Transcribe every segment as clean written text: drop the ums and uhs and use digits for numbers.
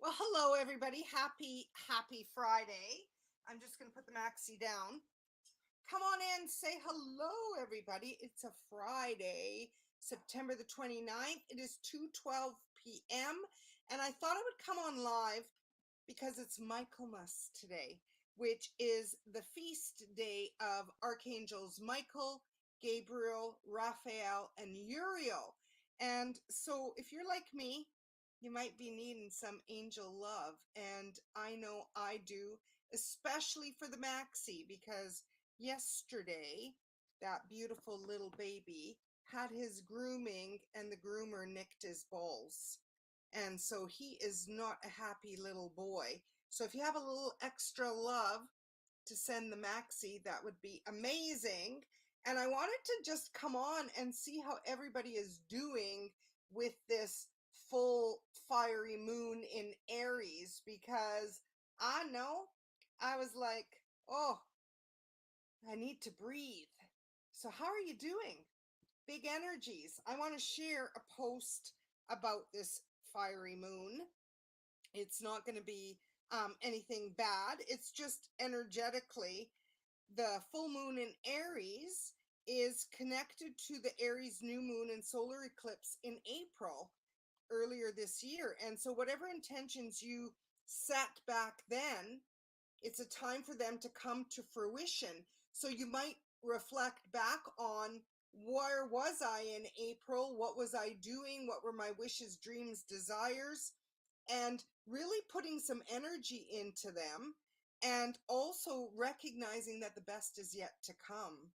Well, hello everybody. Happy Friday. I'm just going to put the maxi down. Come on in, say hello everybody. It's a Friday, September the 29th. It is 2:12 p.m. and I thought I would come on live because it's Michaelmas today, which is the feast day of archangels Michael, Gabriel, Raphael, and Uriel. And so if you're like me, you might be needing some angel love, and I know I do, especially for the maxi, because yesterday that beautiful little baby had his grooming and the groomer nicked his balls, and so he is not a happy little boy. So if you have a little extra love to send the maxi, that would be amazing. And I wanted to just come on and see how everybody is doing with this full fiery moon in Aries, because I know I was like, oh, I need to breathe. So how are you doing? Big energies. I want to share a post about this fiery moon. It's not going to be anything bad. It's just energetically, the full moon in Aries is connected to the Aries new moon and solar eclipse in April earlier this year. And so whatever intentions you set back then, it's a time for them to come to fruition. So you might reflect back on, where was I in April? What was I doing? What were my wishes, dreams, desires? And really putting some energy into them, and also recognizing that the best is yet to come.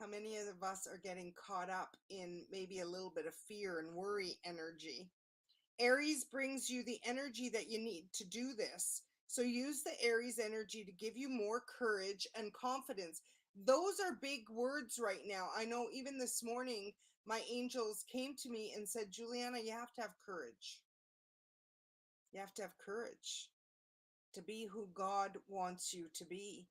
How many of us are getting caught up in maybe a little bit of fear and worry energy? Aries brings you the energy that you need to do this. So use the Aries energy to give you more courage and confidence. Those are big words right now. I know even this morning, my angels came to me and said, Juliana, you have to have courage. You have to have courage to be who God wants you to be.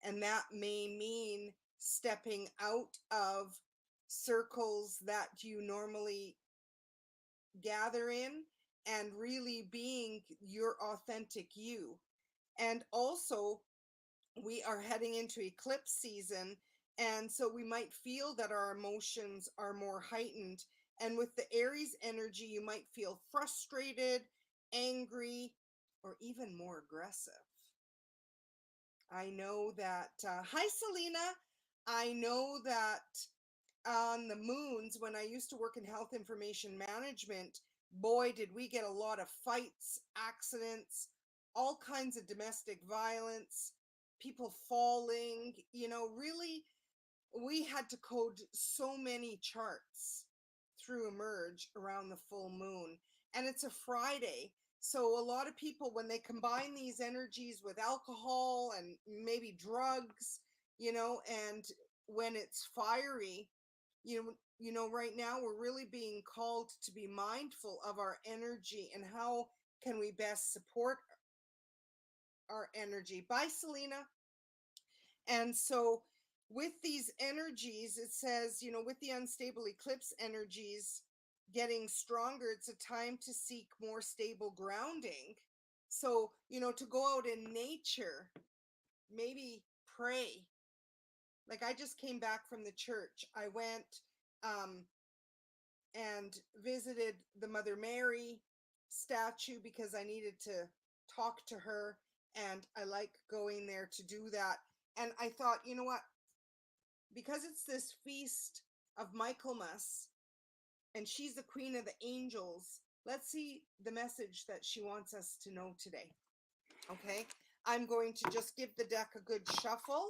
And that may mean stepping out of circles that you normally gather in and really being your authentic you. And also, we are heading into eclipse season, and so we might feel that our emotions are more heightened. And with the Aries energy, you might feel frustrated, angry, or even more aggressive. I know that, hi Selena, I know that on the moons, when I used to work in health information management, boy, did we get a lot of fights, accidents, all kinds of domestic violence, people falling, really, we had to code so many charts through Emerge around the full moon. And it's a Friday. So a lot of people, when they combine these energies with alcohol and maybe drugs, and when it's fiery, right now we're really being called to be mindful of our energy and how can we best support our energy. Bye, Selena. And so with these energies, it says, with the unstable eclipse energies getting stronger, it's a time to seek more stable grounding. So, to go out in nature, maybe pray. Like I just came back from the church. I went um, and visited the Mother Mary statue because I needed to talk to her, and I like going there to do that. And I thought, you know what? Because it's this feast of Michaelmas, and she's the queen of the angels, let's see the message that she wants us to know today. Okay, I'm going to just give the deck a good shuffle,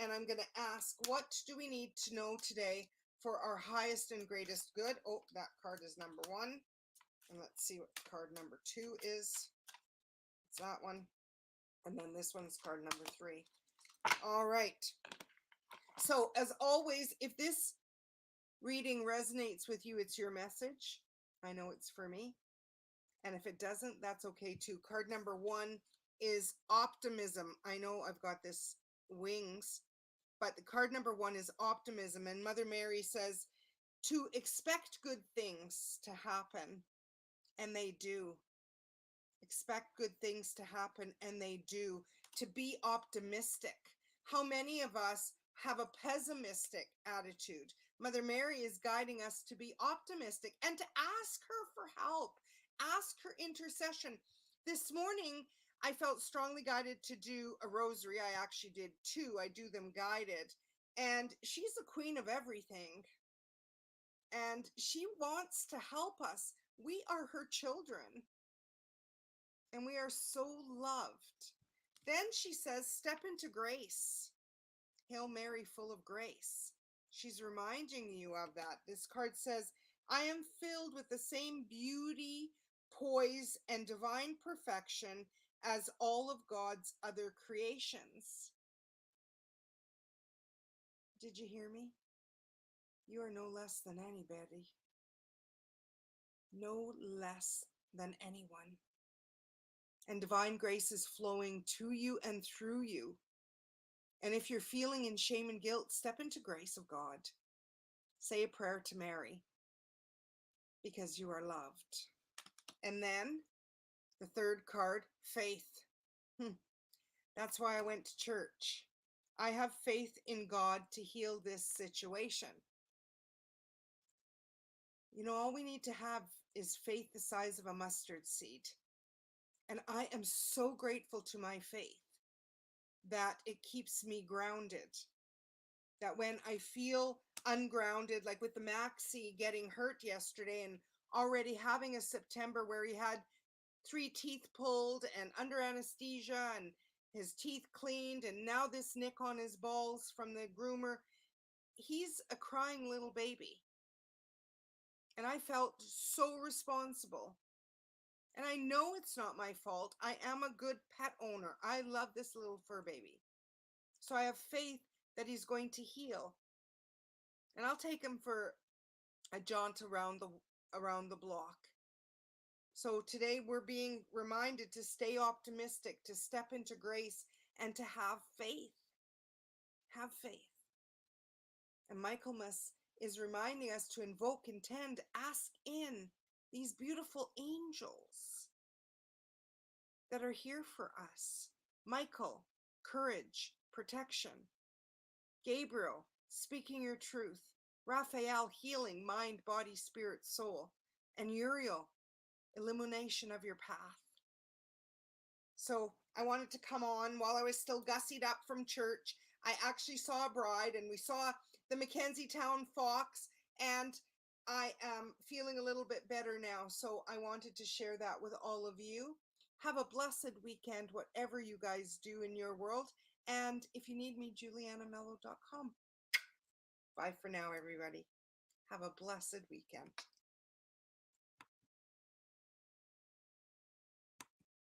and I'm going to ask, what do we need to know today for our highest and greatest good? Oh, that card is number one. And let's see what card number two is. It's that one. And then this one's card number three. All right. So as always, if this reading resonates with you, it's your message. I know it's for me. And if it doesn't, that's okay too. Card number one is optimism. I know I've got this wings, but the card number one is optimism. And Mother Mary says to expect good things to happen. And they do. Expect good things to happen, and they do. To be optimistic. How many of us have a pessimistic attitude? Mother Mary is guiding us to be optimistic and to ask her for help, ask her intercession. This morning, I felt strongly guided to do a rosary. I actually did two. I do them guided. And she's the queen of everything. And she wants to help us. We are her children. And we are so loved. Then she says, step into grace. Hail Mary, full of grace. She's reminding you of that. This card says, I am filled with the same beauty, poise, and divine perfection as all of God's other creations. Did you hear me? You are no less than anybody. No less than anyone. And divine grace is flowing to you and through you. And if you're feeling in shame and guilt, step into grace of God. Say a prayer to Mary, because you are loved. And then the third card, faith. That's why I went to church. I have faith in God to heal this situation. You know, all we need to have is faith the size of a mustard seed. And I am so grateful to my faith that it keeps me grounded. That when I feel ungrounded, like with the Maxie getting hurt yesterday and already having a September where he had 3 teeth pulled and under anesthesia and his teeth cleaned, and now this nick on his balls from the groomer, he's a crying little baby. And I felt so responsible. And I know it's not my fault. I am a good pet owner. I love this little fur baby. So I have faith that he's going to heal. And I'll take him for a jaunt around the block. So today we're being reminded to stay optimistic, to step into grace, and to have faith. Have faith. And Michaelmas is reminding us to invoke, intend, ask in these beautiful angels that are here for us. Michael, courage, protection. Gabriel, speaking your truth. Raphael, healing, mind, body, spirit, soul. And Uriel, illumination of your path. So I wanted to come on while I was still gussied up from church. I actually saw a bride, and we saw the Mackenzie Town Fox, and I am feeling a little bit better now. So I wanted to share that with all of you. Have a blessed weekend, whatever you guys do in your world. And if you need me, julianamello.com. Bye for now, everybody. Have a blessed weekend.